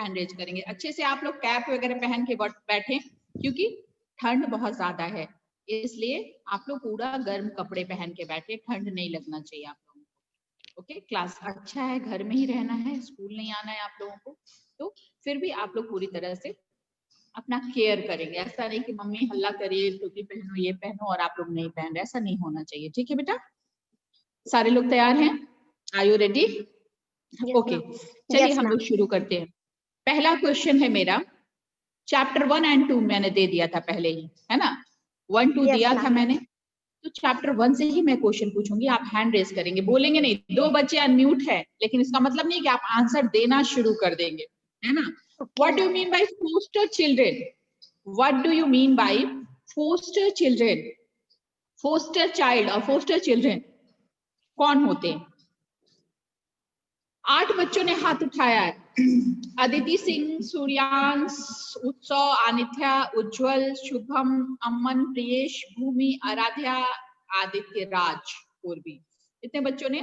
Hand raise करेंगे। अच्छे से आप लोग कैप वगैरह पहन के बैठे, क्योंकि ठंड बहुत ज्यादा है, इसलिए आप लोग पूरा गर्म कपड़े पहन के बैठे, ठंड नहीं लगना चाहिए आप लोगों को। ओके, क्लास अच्छा है, घर में ही रहना है, स्कूल नहीं आना है आप लोगों को, तो फिर भी आप लोग पूरी तरह से अपना केयर करेंगे। ऐसा नहीं कि मम्मी हल्ला करिए, टोपी पहनो, ये पहनो और आप लोग नहीं पहन रहे, ऐसा नहीं होना चाहिए। ठीक है बेटा, सारे लोग तैयार हैं? Are you ready? ओके, चलिए हम लोग शुरू करते हैं। पहला क्वेश्चन है मेरा, चैप्टर 1 एंड 2 मैंने दे दिया था पहले ही, है ना? 1 2 दिया था मैंने, तो चैप्टर 1 से ही मैं क्वेश्चन पूछूंगी, आप हैंड रेज करेंगे, बोलेंगे नहीं। 2 बच्चे अनम्यूट है, लेकिन इसका मतलब नहीं कि आप आंसर देना शुरू कर देंगे, है ना? What do you mean by foster children? What do you mean by foster children? Foster child और फोस्टर चिल्ड्रेन कौन होते हैं? 8 बच्चों ने हाथ उठाया है। अदिति सिंह, सूर्यांश, उत्सव, अनित्या, उज्जवल, शुभम, अमन, प्रियेश, भूमि, आराध्या, आदित्य राज, पूर्वी। इतने बच्चों ने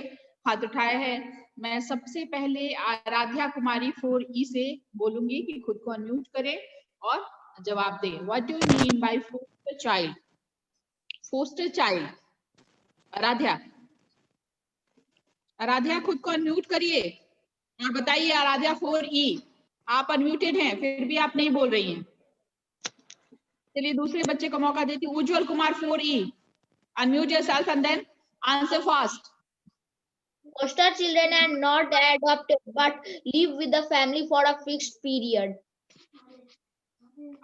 हाथ उठाया है। मैं सबसे पहले आराध्या कुमारी 4E से बोलूंगी कि खुद को अनम्यूट करे और जवाब दे। What do you mean by foster child? Foster child, Aradhya, Aradhya खुद को अनम्यूट करिए और बताइए। आराध्या 4E, आप अनम्यूटेड हैं, फिर भी आप नहीं बोल रही हैं। चलिए दूसरे बच्चे को मौका देती हूँ। Ujjwal Kumar 4E, unmute yourself and then answer fast. Foster children are not adopted but live with the family for a fixed period.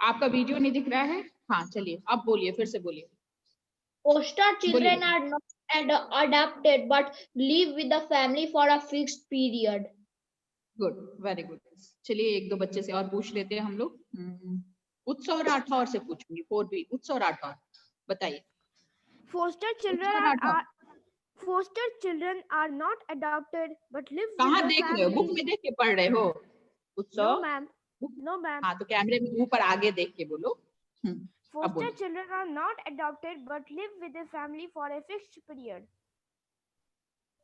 आपका वीडियो नहीं दिख रहा है? हाँ चलिए, अब बोलिए, फिर से बोलिए। Foster children are not adopted but live with the family for a fixed period. Good, very good. चलिए एक दो बच्चे से और पूछ लेते हैं हम लोग। उत्सव राठौर से पूछूंगी, 4B, उत्सव राठौर, बताइए। Foster children are not adopted but live with कहाँ the देख रहे हो? बुक में देख के पढ़ रहे हो? उत्सव? No ma'am. No ma'am. हाँ तो कैमरे में ऊपर आगे देख के बोलो। Foster children are not adopted but live with the family for a fixed period.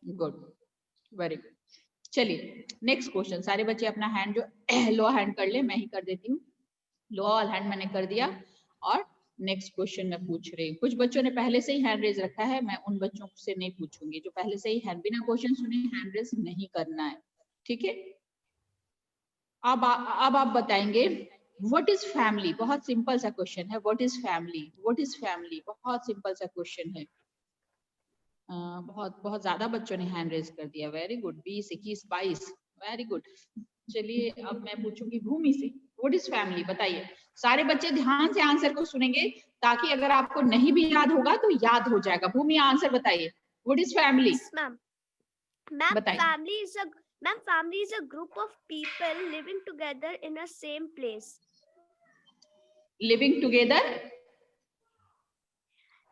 Good, very good. चलिए नेक्स्ट क्वेश्चन। सारे बच्चे अपना हैंड जो लो हैंड कर ले, मैं ही कर देती हूँ। लो हैंड मैंने कर दिया और नेक्स्ट क्वेश्चन मैं पूछ रही हूँ। कुछ बच्चों ने पहले से ही हैंड रेज रखा है, मैं उन बच्चों से नहीं पूछूंगी जो पहले से ही हैंड, बिना क्वेश्चन सुने हैंड रेज नहीं करना है, ठीक है? अब आप बताएंगे व्हाट इज फैमिली। बहुत सिंपल सा क्वेश्चन है, what is family? What is family, बहुत सिंपल सा क्वेश्चन है। बहुत बहुत ज्यादा बच्चों ने हैंड रेज कर दिया, वेरी गुड। 20 21 22, very good. चलिए अब मैं पूछूंगी भूमि से, व्हाट इज फैमिली, बताइए। सारे बच्चे ध्यान से आंसर को सुनेंगे, ताकि अगर आपको नहीं भी याद होगा तो याद हो जाएगा। भूमि आंसर बताइए, what is family? Ma'am, family is a group of people living together in a same place. Living together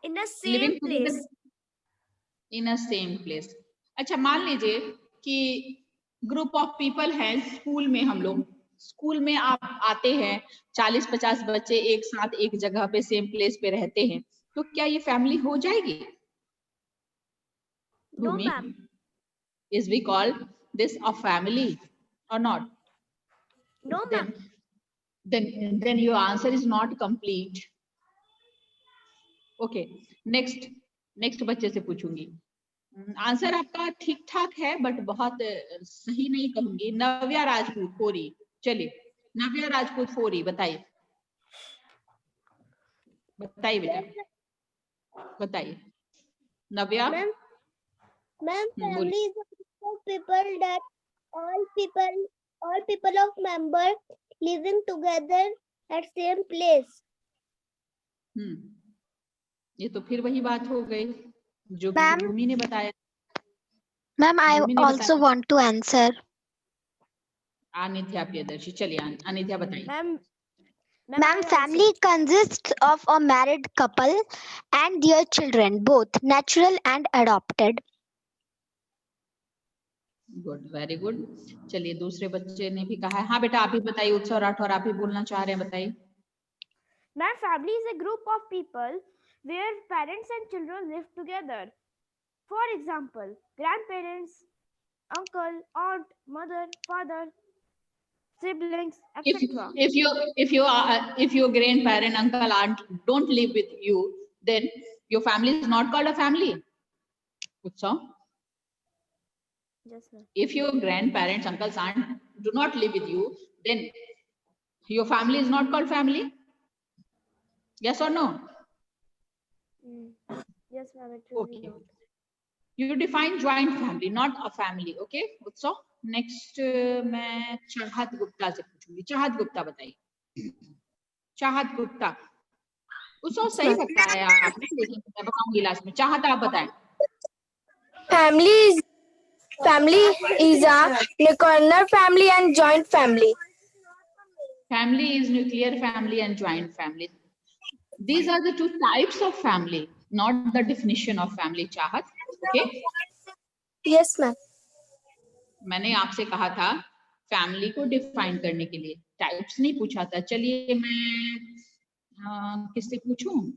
In a same place. In a same place. अच्छा मान लीजिए कि ग्रुप ऑफ पीपल हैं स्कूल में, हम लोग school में आप आते हैं, 40-50 बच्चे एक साथ एक जगह पे सेम प्लेस पे रहते हैं, तो क्या ये फैमिली हो जाएगी? No ma'am. Is we call this a family or not? No ma'am. Then your answer is not complete. Okay, next बच्चे से पूछूंगी। आंसर आपका ठीक ठाक है बट बहुत सही नहीं कहूंगी। नव्या राजपूत 4E, चलिए नव्या राजपूत 4E, बताइए बताइए बेटा, बताइए Navya. Ma'am family is a group of people that all people of member living together at same place. ये तो फिर वही बात हो गई जो भूमि ने बताया। Ma'am I also want to answer. Anitya Priyadarshi, चलिए अनित्या बताइए। Ma'am, family consists of a married couple and their children, both natural and adopted. Good, very good. चलिए दूसरे बच्चे ने भी कहा है। हाँ बेटा आप भी बताइए, उत्सव राठौर आप भी बोलना चाह रहे हैं, बताइए। Ma'am, family is a group of people where parents and children live together. For example, grandparents, uncle, aunt, mother, father. siblings, If etc. if your grandparent, uncle, aunt don't live with you, then your family is not called a family. Utsav? Yes, ma'am. If your grandparents, uncles, aunt do not live with you, then your family is not called family. Yes or no? Yes, ma'am. It will be Okay. not. You define joint family, not a family. Okay. Utsav? Next मैं चाहत गुप्ता से पूछूंगी. चाहत गुप्ता बताइए. चाहत गुप्ता. उसको सही बताया आपने, लेकिन मैं बताऊंगी लास्ट में. चाहत आप बताएं. Family is a nuclear family and joint family. Family is nuclear family and joint family. These are the two types of family, not the definition of family. चाहत. Okay. Yes, ma'am. मैंने आपसे कहा था family को define करने के लिए, types नहीं पूछा था. चलिए मैं किससे पूछूं?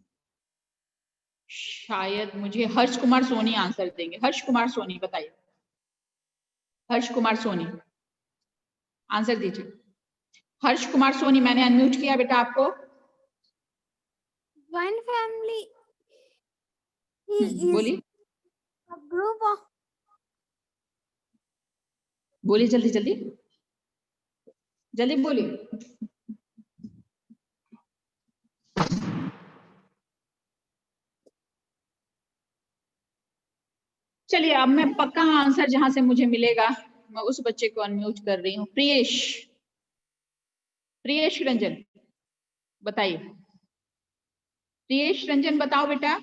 शायद मुझे हर्ष कुमार सोनी आंसर देंगे. हर्ष कुमार सोनी बताइए. हर्ष कुमार सोनी आंसर दीजिए. हर्ष कुमार सोनी, मैंने अनम्यूट किया बेटा आपको. Joint family बोलिए a group of बोलिए जल्दी जल्दी जल्दी बोलिए. चलिए अब मैं पक्का आंसर जहां से मुझे मिलेगा मैं उस बच्चे को अनम्यूट कर रही हूँ. प्रियेश. प्रियेश रंजन बताइए. प्रियेश रंजन बताओ बेटा.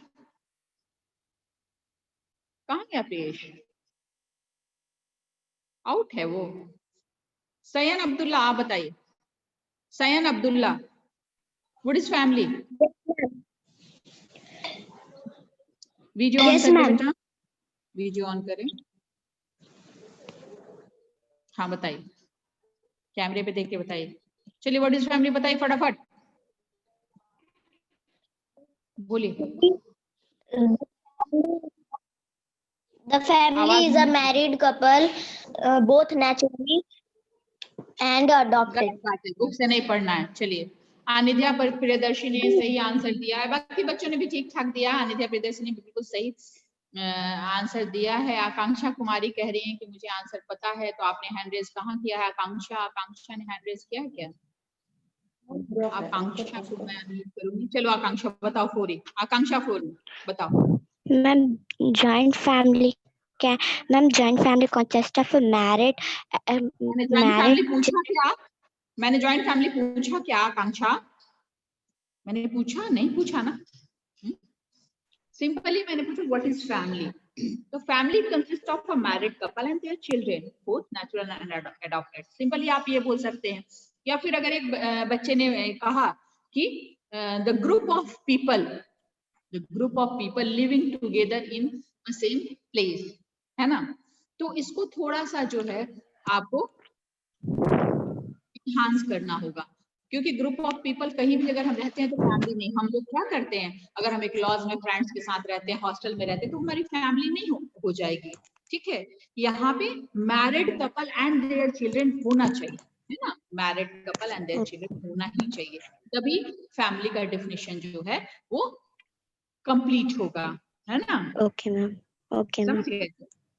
कहाँ गया प्रियेश? आउट है वो. सयन अब्दुल्ला आप बताइए. Sayan Abdullah, what is family? Video on Yes, कर ma'am. बेटा. वीडियो ऑन करें. हाँ बताइए, कैमरे पे देख के बताइए. चलिए व्हाट इज फैमिली बताइए फटाफट. बोलिए. The family is a married couple, both naturally and adopted. गलत बात है, बुक से नहीं पढ़ना है. चलिए आनिध्या प्रियदर्शी ने सही आंसर दिया है. बाकी बच्चों ने भी ठीक ठाक दिया. आनिध्या प्रियदर्शी ने बिल्कुल सही आंसर दिया है. आकांक्षा कुमारी कह रही हैं कि मुझे आंसर पता है. तो आपने हैंड रेज कहाँ किया है? आकांक्षा, आकांक्षा ने हैंड रेज किया है क्या? आकांक्षा को मैं अनम्यूट करूंगी. चलो आकांक्षा बताओ. फोरी. आकांक्षा फोरी बताओ. Ma'am, joint family joint family consists of a married मैंने जॉइंट फैमिली पूछा क्या? मैंने जॉइंट फैमिली पूछा क्या आकांक्षा? मैंने पूछा नहीं? पूछा ना. सिंपली मैंने पूछा व्हाट इज फैमिली. तो family consist of a married couple and their children, both natural and adopted. Simply आप ये बोल सकते हैं. या फिर अगर एक बच्चे ने कहा कि the group of people living together in a same place, है ना. तो इसको थोड़ा सा जो है आपको इन्हांस करना होगा, क्योंकि ग्रुप ऑफ पीपल कहीं भी अगर हम रहते हैं तो फैमिली नहीं. हम लोग क्या करते हैं, अगर हम एक लॉज में फ्रेंड्स के साथ रहते हैं, हॉस्टल में रहते हैं, तो हमारी फैमिली नहीं हो जाएगी. ठीक है. यहाँ पे married couple and their children होना चाहिए, है ना. Married couple and their children होना ही चाहिए, तभी फैमिली का डेफिनेशन जो है वो कंप्लीट होगा, है ना. Okay, ma'am. Okay, ma'am. समझ गए?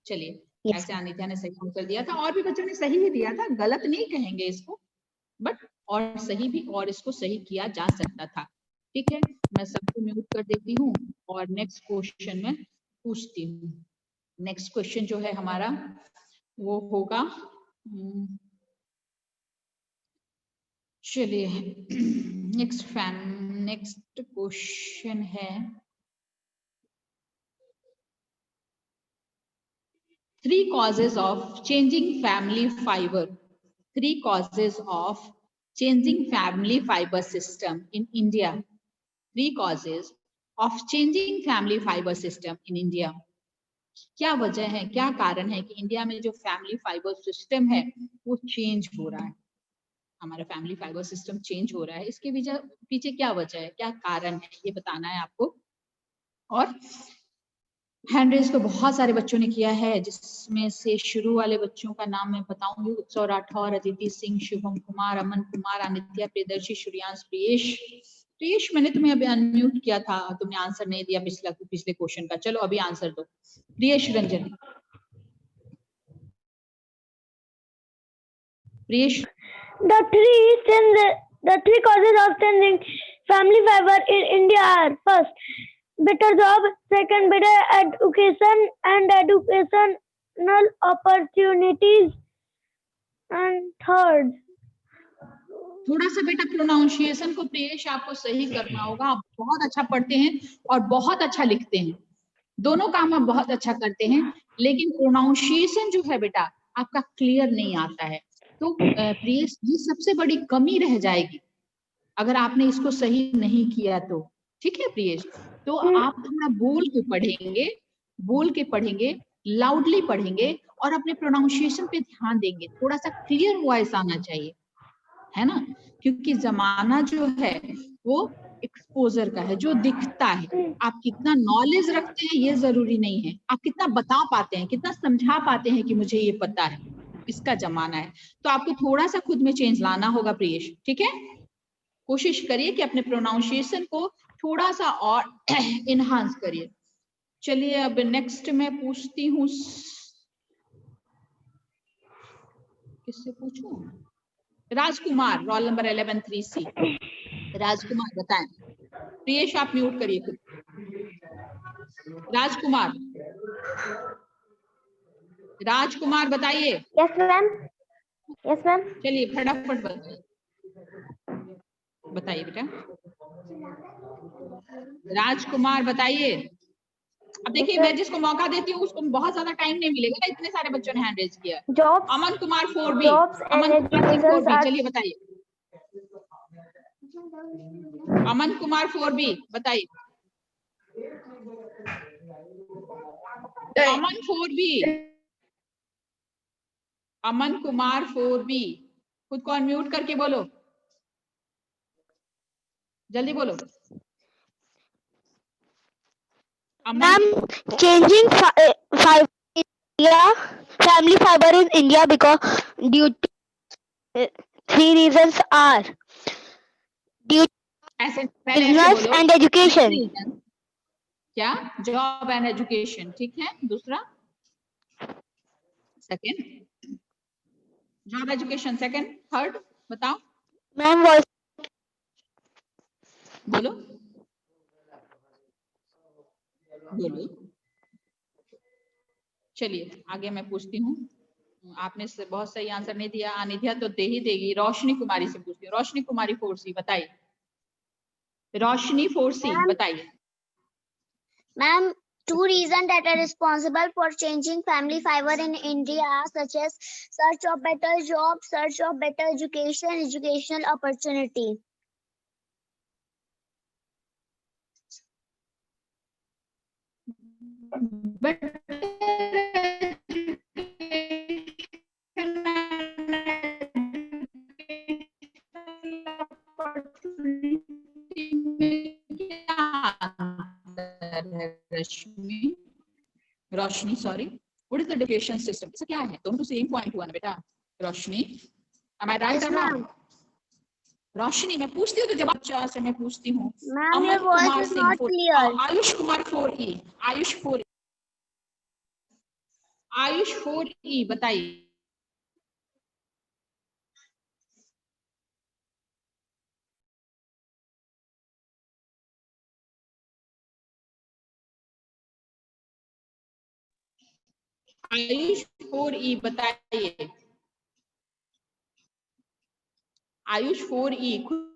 चलिए. Yes. ऐसे अनिता ने सही आंसर दिया था, और भी बच्चों ने सही ही दिया था. गलत नहीं कहेंगे इसको, बट और सही भी, और इसको सही किया जा सकता था. ठीक है. मैं सबको म्यूट कर देती हूँ और नेक्स्ट क्वेश्चन में पूछती हूँ. नेक्स्ट क्वेश्चन जो है हमारा वो होगा, चलिए नेक्स्ट क्वेश्चन है 3 causes of changing family fiber. 3 causes of changing family fiber system in India. 3 causes of changing family fiber system in India. क्या वजह है, क्या कारण है कि इंडिया में जो फैमिली फाइबर सिस्टम है वो चेंज हो रहा है. हमारा फैमिली फाइबर सिस्टम चेंज हो रहा है. इसके पीछे क्या वजह है, क्या कारण है, ये बताना है आपको. और हैंड रेज तो बहुत सारे बच्चों ने किया है, जिसमें से शुरू वाले बच्चों का नाम मैं बताऊंगी। उत्सव राठौर, अदिति सिंह, शुभम कुमार, अमन कुमार, अनित्या, प्रियदर्शी, श्रेयांश, प्रियेश। प्रियेश मैंने तुम्हें अभी अनम्यूट किया था, तुमने आंसर नहीं दिया पिछले क्वेश्चन का। चलो अभी आंसर दो। Priyesh Ranjan. Priyesh. The three causes of changing family fiber in India are: first, better job; second, better education and educational opportunities; and third. थोड़ा सा बेटा प्रोनाउंसिएशन को प्रियेश आपको सही करना होगा। आप बहुत अच्छा पढ़ते हैं और बहुत अच्छा लिखते हैं, दोनों काम आप बहुत अच्छा करते हैं, लेकिन प्रोनाउंसिएशन जो है बेटा आपका क्लियर नहीं आता है। तो प्रियेश ये सबसे बड़ी कमी रह जाएगी अगर आपने इसको सही नहीं किया तो। ठीक है प्रियेश, तो आप थोड़ा बोल के पढ़ेंगे, लाउडली पढ़ेंगे और अपने प्रोनाउंसिएशन पे ध्यान देंगे। थोड़ा सा क्लियर वॉइस आना चाहिए, है ना, क्योंकि जमाना जो है वो एक्सपोजर का है, जो दिखता है। आप कितना नॉलेज रखते हैं ये जरूरी नहीं है, आप कितना बता पाते हैं, कितना समझा पाते हैं कि मुझे ये पता है, इसका जमाना है। तो आपको थोड़ा सा खुद में चेंज लाना होगा प्रियेश, ठीक है। कोशिश करिए कि अपने प्रोनाउंसिएशन को थोड़ा सा और इनहांस करिए। चलिए अब नेक्स्ट मैं पूछती हूँ, किससे पूछूं? राजकुमार, रोल नंबर 11 3C। राजकुमार बताएं। प्रियेश आप म्यूट करिए खुद। राजकुमार बताइए। Yes, ma'am. Yes, ma'am. चलिए फटाफट बताइए बेटा। राजकुमार बताइए। अब देखिए मैं जिसको मौका देती हूँ उसको बहुत ज्यादा टाइम नहीं मिलेगा ना, इतने सारे बच्चों ने हैंड रेज किया। अमन कुमार 4B। अमन कुमार 4B, चलिए बताइए। अमन कुमार 4B बताइए। अमन 4B। अमन कुमार 4B, खुद को अनम्यूट करके बोलो, जल्दी बोलो। Ma'am, changing family fiber in India because due to three reasons are due to business and education. क्या? जॉब एंड एजुकेशन, ठीक है। दूसरा, second job education, second, third बताओ। मैम वॉइस बोलो बोलो। चलिए आगे मैं पूछती हूँ। आपने बहुत सही आंसर नहीं दिया, अनिध्या तो दे ही देगी। रोशनी कुमारी से पूछती हूँ। रोशनी कुमारी 4C बताइए। रोशनी 4C बताइए। Ma'am, two reasons that are responsible for changing family fiber in India are such as search of better job, search of better education, educational opportunity. Roshni sorry, what is the education system? इसका क्या है? दोनों तो same point हुआ ना बेटा। रोशनी, am I right or wrong? रोशनी मैं पूछती हूँ तो जवाब चाह से मैं पूछती हूँ। Ma'am, your voice is not clear. Ayush Kumar 4E। Ayush 4E बताइए। आयुष 4E बताइए। आयुष 4E खुद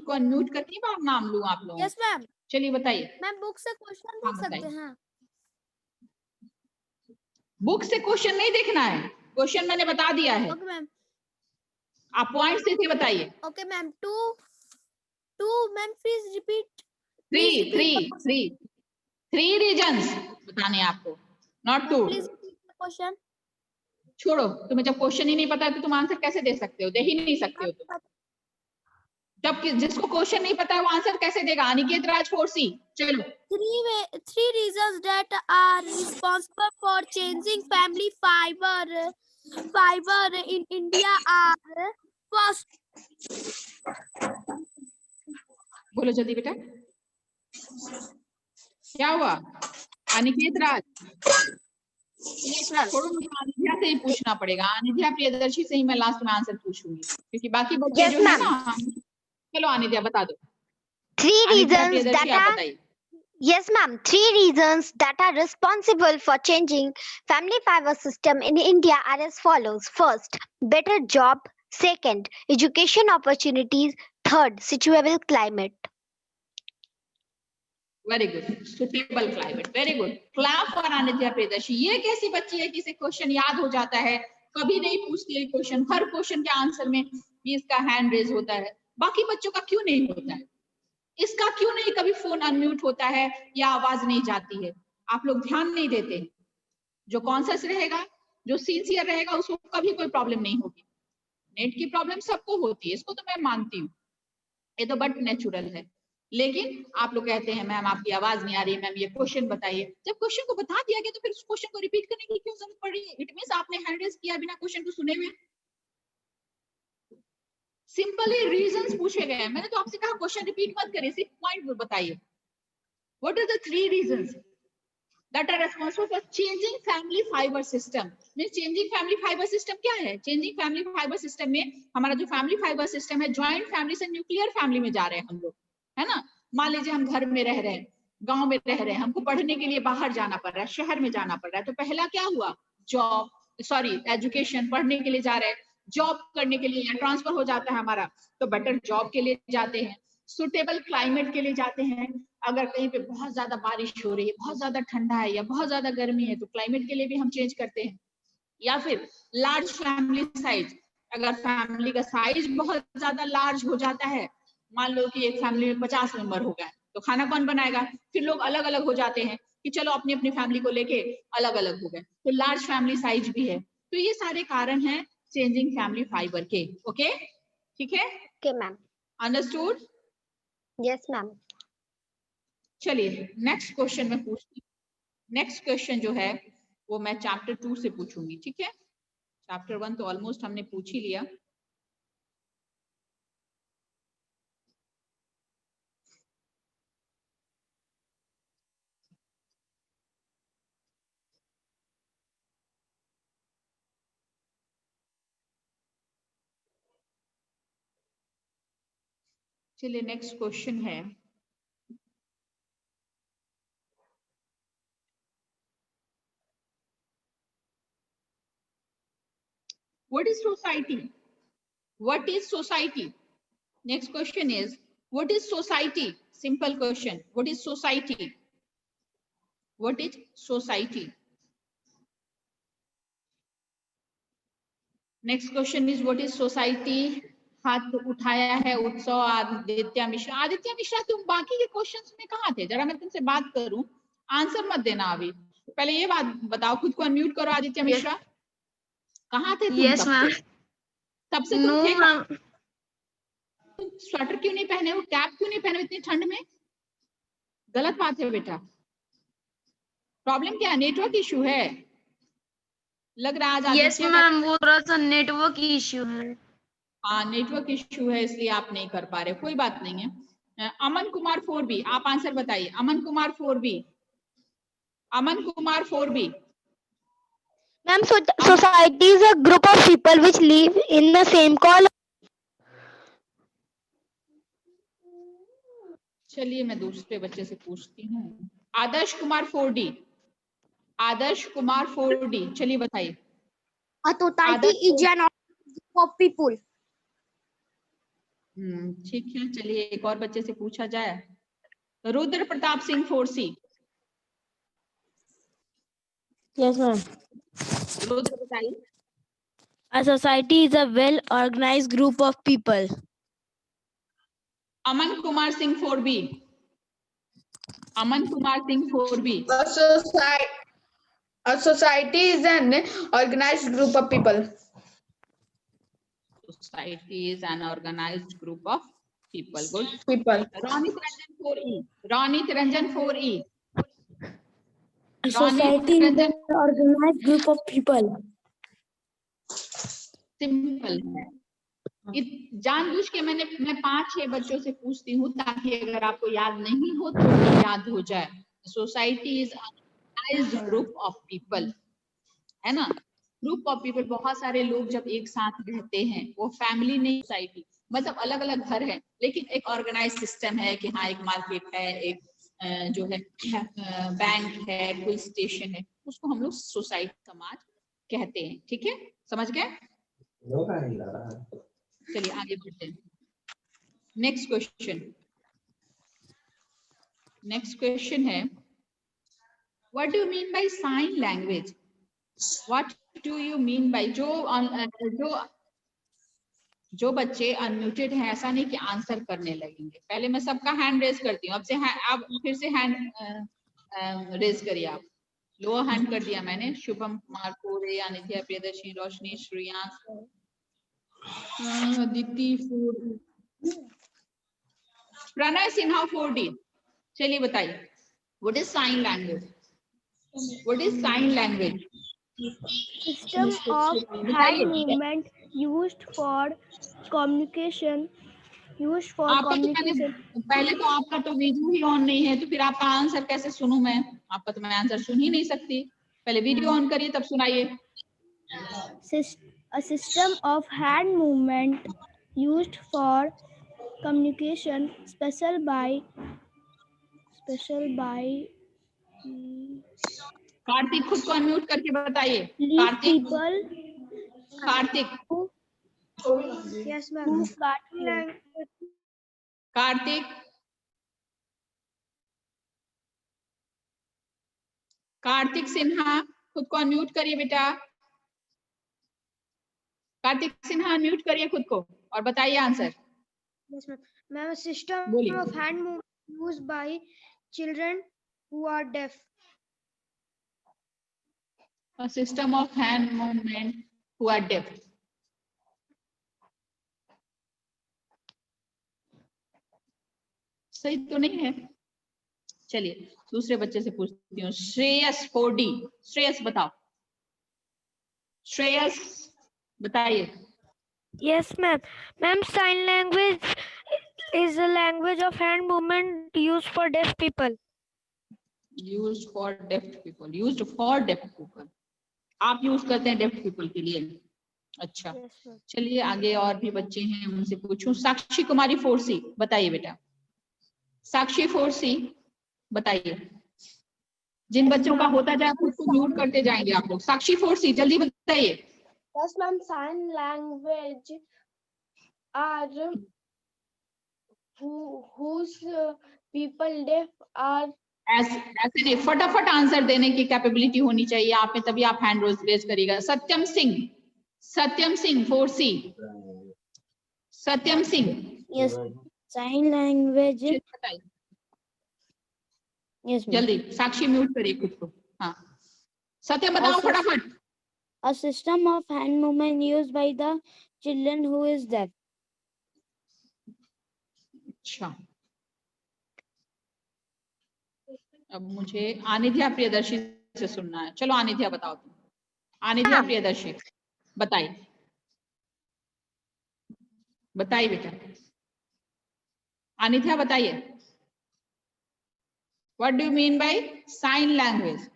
को अनम्यूट करके बार नाम लूं आप लोगों? Yes ma'am. चलिए बताइए। मैम बुक से क्वेश्चन देख सकते हैं। बुक से क्वेश्चन नहीं देखना है, क्वेश्चन मैंने बता दिया है। Okay ma'am. आप पॉइंट से बताइए। Okay ma'am. Two ma'am please repeat. Three reasons बताने आपको, not two. Please repeat the question. छोड़ो, तुम्हें जब क्वेश्चन ही नहीं पता है तो तुम आंसर कैसे दे सकते हो? दे ही नहीं सकते हो तुम। जब जिसको क्वेश्चन नहीं पता है वो आंसर कैसे देगा? अनिकेत राज 4C, चलो। Three reasons that are responsible for changing family fiber in India are: first, बोलो जल्दी बेटा, क्या हुआ? अनिकेत राज, थोड़ा अनिध्या से ही पूछना पड़ेगा। अनिध्या प्रियदर्शी से ही मैं लास्ट में आंसर पूछूंगी, क्योंकि बाकी बच्चे जो है ना। चलो अनिध्या बता दो। Three अनिध्या reasons प्रियदर्शी that आप are बताइए। Yes, ma'am. 3 reasons that are responsible for changing family fiber system in India are as follows. First, better job. Second, education opportunities. Third, suitable climate. Very good, suitable climate, very good. Clap for Anidhya Priyadarshi. ये कैसी बच्ची है कि इसे question याद हो जाता है, कभी नहीं पूछती है क्वेश्चन, हर क्वेश्चन के आंसर में इसका हैंड रेज होता है। बाकी बच्चों का क्यों नहीं होता है? इसका क्यों नहीं कभी फोन अनम्यूट होता है या आवाज नहीं जाती है? आप लोग ध्यान नहीं देते। जो कॉन्शियस रहेगा, जो सिंसियर रहेगा, उसको कभी कोई प्रॉब्लम नहीं होगी। नेट की प्रॉब्लम सबको होती है, इसको तो मैं मानती हूँ, ये तो बट नेचुरल है। लेकिन आप लोग कहते हैं मैम आपकी आवाज नहीं आ रही, मैम ये क्वेश्चन बताइए। जब क्वेश्चन को बता दिया गया तो फिर उस क्वेश्चन को रिपीट करने की क्यों जरूरत पड़ रही है? इट मींस आपने हैंड रेज किया बिना क्वेश्चन को सुने हुए। सिंपली रीजंस पूछे गए हैं। मैंने तो आपसे कहा क्वेश्चन रिपीट मत करिए, सिर्फ पॉइंट बताइए। What are the 3 reasons that are responsible for changing family fiber system? means changing family fiber system क्या है? changing family fiber system में हमारा जो family fiber system है, joint family से nuclear family में जा रहे हैं हम लोग, है ना। मान लीजिए हम घर में रह रहे हैं, गांव में रह रहे हैं, हमको पढ़ने के लिए बाहर जाना पड़ रहा है, शहर में जाना पड़ रहा है, तो पहला क्या हुआ? जॉब, सॉरी एजुकेशन, पढ़ने के लिए जा रहे हैं, जॉब करने के लिए ट्रांसफर हो जाता है हमारा, तो बेटर जॉब के लिए जाते हैं। सुटेबल क्लाइमेट के लिए जाते हैं, अगर कहीं पे बहुत ज्यादा बारिश हो रही है, बहुत ज्यादा ठंडा है या बहुत ज्यादा गर्मी है, तो क्लाइमेट के लिए भी हम चेंज करते हैं। या फिर लार्ज फैमिली साइज, अगर फैमिली का साइज बहुत ज्यादा लार्ज हो जाता है, मान लो कि एक फैमिली में 50 मेंबर हो गए, तो खाना कौन बनाएगा? फिर लोग अलग अलग हो जाते हैं कि चलो अपनी अपनी फैमिली को लेके अलग अलग हो गए, तो लार्ज फैमिली साइज भी है। तो ये सारे कारण हैं चेंजिंग फैमिली फाइबर के। ओके, ठीक है? Okay, ma'am. Understood? Yes, ma'am. चलिए नेक्स्ट क्वेश्चन में पूछती हूँ। नेक्स्ट क्वेश्चन जो है वो मैं चैप्टर 2 से पूछूंगी, ठीक है? चैप्टर 1 तो ऑलमोस्ट हमने पूछ ही लिया। चलिए नेक्स्ट क्वेश्चन है, what is society? What is society? Next question is, what is society? Simple question. What is society? What is society? Next question is, what is society? हाथ उठाया है उत्सव आदित्य मिश्रा। आदित्य मिश्रा तुम बाकी के क्वेश्चंस में कहाँ थे? जरा मैं तुमसे बात करूं, आंसर मत देना अभी, पहले ये बात बताओ। खुद को अनम्यूट करो आदित्य मिश्रा। कहाँ थे तुम? Yes ma'am. तब से तुम थे कहाँ? तुम स्वेटर क्यों नहीं पहने हो, कैप क्यों नहीं पहने हो इतनी ठंड में? गलत बात है बेटा। प्रॉब्लम क्या है? नेटवर्क इशू है लग रहा है आज। यस मैम, वो थोड़ा सा नेटवर्क इशू है। हाँ नेटवर्क इशू है, इसलिए आप नहीं कर पा रहे, कोई बात नहीं है। अमन कुमार 4B, आप आंसर बताइए। Aman Kumar 4B, Aman Kumar 4B। Ma'am, so society is a group of people which live in the same colony. चलिए मैं दूसरे बच्चे से पूछती हूँ। आदर्श कुमार 4D, आदर्श कुमार 4D, चलिए बताइए। A society is an group of people. ठीक है, चलिए एक और बच्चे से पूछा जाए। Rudra Pratap Singh 4C। Yes, ma'am. Rudra बताइए। A society is a well-organized group of people. Aman Kumar Singh 4B, Aman Kumar Singh 4B। A society is an organized group of people. Society is an organized group of people. Good. People. Ronit Ranjan 4E. Ronit Ranjan 4E. A society is an organized group of people. Simple है। जानबूझ के मैं 5-6 बच्चों से पूछती हूँ ताकि अगर आपको याद नहीं हो तो याद हो जाए। Society is organised group of people, है ना। ग्रुप ऑफ पीपल, बहुत सारे लोग जब एक साथ रहते हैं, वो फैमिली नहीं, सोसाइटी मतलब अलग अलग घर है लेकिन एक ऑर्गेनाइज सिस्टम है कि हाँ एक मार्केट है, एक जो है बैंक है, कोई स्टेशन है, उसको हम लोग सोसाइटी, समाज कहते हैं। ठीक है, समझ गए? चलिए आगे बढ़ते हैं। नेक्स्ट क्वेश्चन है, what do you mean by sine language? What do you mean bye, जो बच्चे अनम्यूटेड हैं, ऐसा नहीं कि आंसर करने लगेंगे। पहले मैं सबका हैंड रेज करती हूँ, अब फिर से हैंड रेज करिए। आप लोअर हैंड कर दिया मैंने। शुभम कुमार कोरे, अनित्या प्रियदर्शनी, रोशनी, श्रेयांश, दीप्ति, प्रणय सिन्हा 4D। चलिए बताइए, what is sine language? What is sine language? System of hand movement used for communication. पहले तो आपका तो वीडियो ही ऑन नहीं है, तो फिर आपका आंसर कैसे सुनूं मैं? आपका तो मैं आंसर सुन ही नहीं सकती। पहले वीडियो ऑन करिए तब सुनाइए। A system of hand movement used for communication, special by Kartik खुद को अनम्यूट करके बताइए। Kartik Yes, ma'am. कार्तिक सिन्हा खुद को अनम्यूट करिए बेटा। कार्तिक सिन्हा अनम्यूट करिए खुद को और बताइए answer. Yes, ma'am. Ma'am, a system बोलिए। of hand movement used by children who are deaf. A system of hand movement who are deaf. सही तो नहीं है। चलिए दूसरे बच्चे से पूछती हूँ। श्रेयस 4D, श्रेयस बताओ। श्रेयस बताइए। Yes, ma'am. Ma'am, sign language is a language of hand movement used for deaf people. Used for deaf people. Used for deaf people. आप यूज करते हैं डेफ पीपल के लिए? अच्छा, चलिए आगे और भी बच्चे हैं, उनसे पूछूं। साक्षी कुमारी 4C बताइए बेटा। साक्षी 4C बताइए। जिन बच्चों का होता जाए खुद को म्यूट करते जाएंगे आप लोग। साक्षी 4C जल्दी बताइए। Yes, ma'am. Sign language are whose people deaf are. ऐसे नहीं, फटाफट आंसर देने की कैपेबिलिटी होनी चाहिए आप में, तभी आप हैंड रेज करिएगा। Satyam Singh 4C। Satyam Singh. Yes. Sign language. Yes, ma'am. जल्दी साक्षी म्यूट करिए खुद को। हाँ सत्यम बताओ फटाफट। A system of hand movement used by the children who is deaf. अच्छा, अब मुझे आनिध्या प्रियदर्शी से सुनना है। चलो आनिध्या बताओ तुम। आनिध्या प्रियदर्शी बताइए बेटा। आनिध्या बताइए। What do you mean by sine language?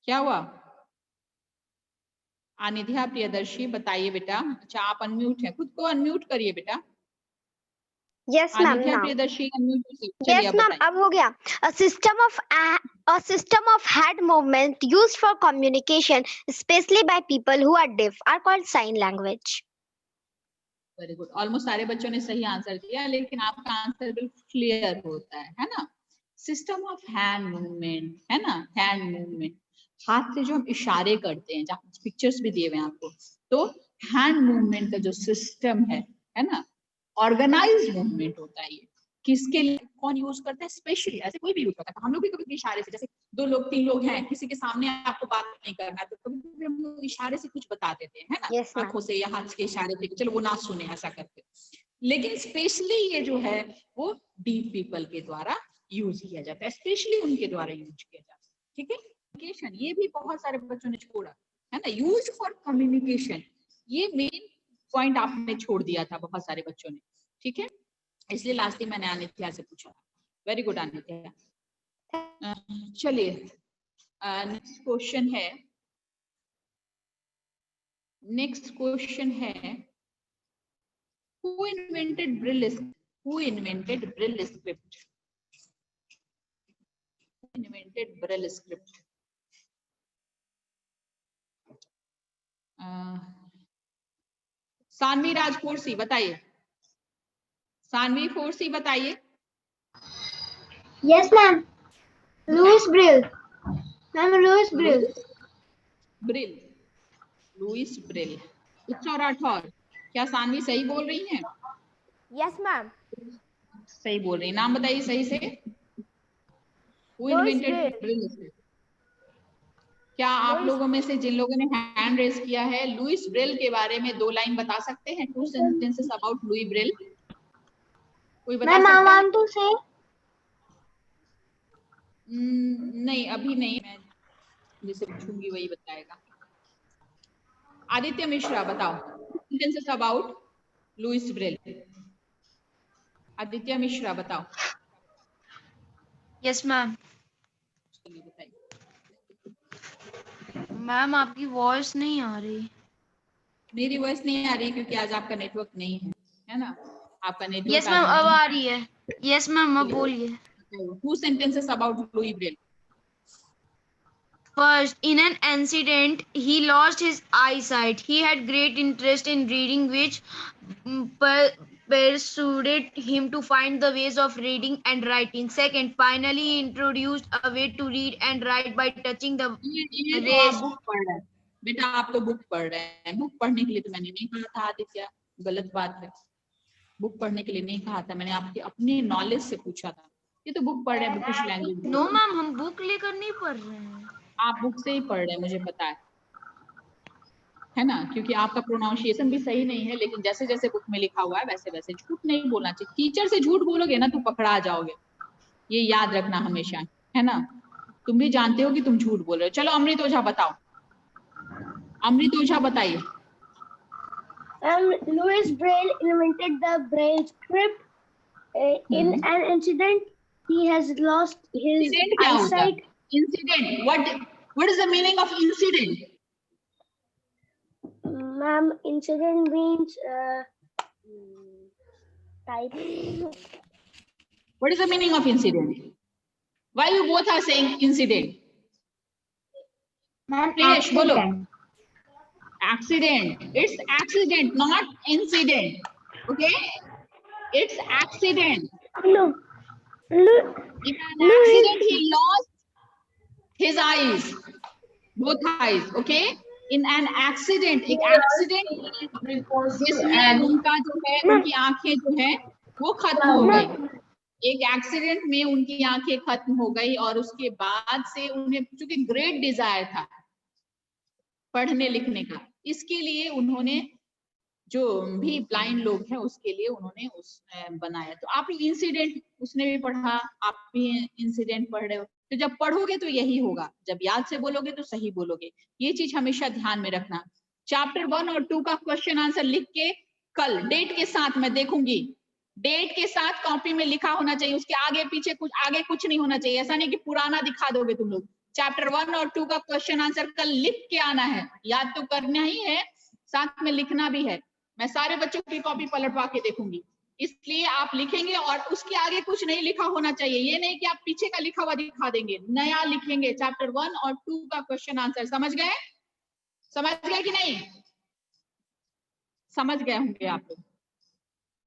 क्या हुआ? आनिध्या प्रियदर्शी बताइए बेटा। अच्छा आप अनम्यूट हैं, खुद को अनम्यूट करिए बेटा। Yes, ma'am. आनिध्या Now. Priyadarshi unmute. Yes, ma'am. अब हो गया। A system of hand movement used for communication, especially by people who are deaf, are called sign language. Very good. Almost सारे बच्चों ने सही आंसर दिया, लेकिन आपका आंसर बिल्कुल क्लियर होता है ना। सिस्टम ऑफ हैंड मूवमेंट, है ना। हैंड मूवमेंट, हाथ से जो हम इशारे करते हैं, जहाँ पिक्चर्स भी दिए हुए हैं आपको, तो हैंड मूवमेंट का जो सिस्टम है ना, ऑर्गेनाइज्ड मूवमेंट होता है। ये किसके लिए कौन यूज करता है? स्पेशली ऐसे कोई भी यूज करता है। हम लोग भी कभी इशारे से, जैसे 2 लोग 3 लोग हैं, किसी के सामने आपको बात नहीं करना, तो कभी हम लोग इशारे से कुछ बता देते हैं, है ना। Yes, ma'am. आंखों से या हाथ के इशारे से, चलो वो ना सुने, ऐसा करते। लेकिन स्पेशली ये जो है वो डीफ पीपल के द्वारा यूज किया जाता है, स्पेशली उनके द्वारा यूज किया जाता है। ठीक है, कम्युनिकेशन ये भी बहुत सारे बच्चों ने छोड़ा है ना, यूज फॉर कम्युनिकेशन, ये मेन पॉइंट आपने छोड़ दिया था बहुत सारे बच्चों ने। ठीक है, इसलिए लास्ट मैंने आनित्या से पूछा। Very good Anitya. चलिए नेक्स्ट क्वेश्चन है, नेक्स्ट क्वेश्चन है who invented Brill script? Who invented Brill script? Who invented Brill script? Sanvi Rajkorsi बताइए, सानवी फोर्सी बताइए। Yes, ma'am. Louis Brill. Ma'am, Louis Brill. Brill, Louis Brill. अच्छा राठौर, क्या सानवी सही बोल रही हैं? Yes, ma'am. सही बोल रही, नाम बताइए सही से। Who invented Brill script? क्या आप लोगों में से जिन लोगों ने हैंड रेज किया है, लुइस ब्रिल के बारे में 2 लाइन बता सकते हैं? 2 sentences about लुई ब्रिल, कोई बता सकता है? want to say. नहीं अभी नहीं, मैं जिसे पूछूंगी वही बताएगा। आदित्य मिश्रा बताओ, sentences about Louis Braille. Aditya Mishra बताओ। Yes ma'am. चलिए बताइए। मैम आपकी वॉइस नहीं आ रही। मेरी वॉइस नहीं आ रही क्योंकि आज आपका नेटवर्क नहीं है ना, आपका नेटवर्क। यस मैम अब आ रही है। यस मैम अब बोलिए। 2 sentences about Louis Brill. First, in an incident, he lost his eyesight. He had great interest in reading, which persuaded him to find the ways of reading and writing. Second, finally, he introduced a way to read and write by touching the ये तो rays. आप book पढ़ रहे हैं बेटा, आप तो book पढ़ रहे हैं। बुक पढ़ने के लिए तो मैंने नहीं कहा था आदित्य, गलत बात है। बुक पढ़ने के लिए नहीं कहा था मैंने, आपके अपने नॉलेज से पूछा था। ये तो बुक पढ़ रहे हैं, बुकिश लैंग्वेज। नो मैम हम बुक लेकर नहीं पढ़ रहे हैं। आप बुक से ही पढ़ रहे हैं, मुझे पता है ना, क्योंकि आपका प्रोनाउंसिएशन भी सही नहीं है, लेकिन जैसे जैसे बुक में लिखा हुआ है वैसे वैसे। झूठ नहीं बोलना चाहिए, टीचर से झूठ बोलोगे ना तो पकड़ा जाओगे, ये याद रखना हमेशा, है ना। तुम भी जानते हो कि तुम झूठ बोल रहे हो। चलो अमृत ओझा बताओ, अमृत ओझा बताइए। Louis Braille invented the Braille script. In an incident, he has lost his incident क्या होता है? eyesight. Incident, what is the meaning of incident? Ma'am, incident means type. What is the meaning of incident? Why you both are saying incident? Please bolo. Accident. It's accident, not incident. Okay? It's accident. No. In an accident, he lost his eyes, both eyes. Okay? In an accident, एक accident जिसमें उनका जो है, उनकी आंखें जो है वो खत्म हो गई। एक एक्सीडेंट में उनकी आंखें खत्म हो गई और उसके बाद से उन्हें चूंकि ग्रेट डिजायर था पढ़ने लिखने का, इसके लिए उन्होंने जो भी ब्लाइंड लोग हैं उसके लिए उन्होंने उस बनाया। तो आप इंसिडेंट, उसने भी पढ़ा, आप भी इंसिडेंट पढ़ रहे हो, तो जब पढ़ोगे तो यही होगा, जब याद से बोलोगे तो सही बोलोगे। ये चीज हमेशा ध्यान में रखना। चैप्टर 1 और 2 का क्वेश्चन आंसर लिख के कल डेट के साथ मैं देखूंगी, डेट के साथ कॉपी में लिखा होना चाहिए, उसके आगे पीछे कुछ आगे कुछ नहीं होना चाहिए। ऐसा नहीं कि पुराना दिखा दोगे तुम लोग। चैप्टर 1 और 2 का क्वेश्चन आंसर कल लिख के आना है, याद तो करना ही है, साथ में लिखना भी है। मैं सारे बच्चों की कॉपी पलटवा के देखूंगी, इसलिए आप लिखेंगे और उसके आगे कुछ नहीं लिखा होना चाहिए। ये नहीं कि आप पीछे का लिखा हुआ दिखा देंगे, नया लिखेंगे। चैप्टर 1 और 2 का क्वेश्चन आंसर समझ गए? समझ गए कि नहीं? समझ गए होंगे आप लोग।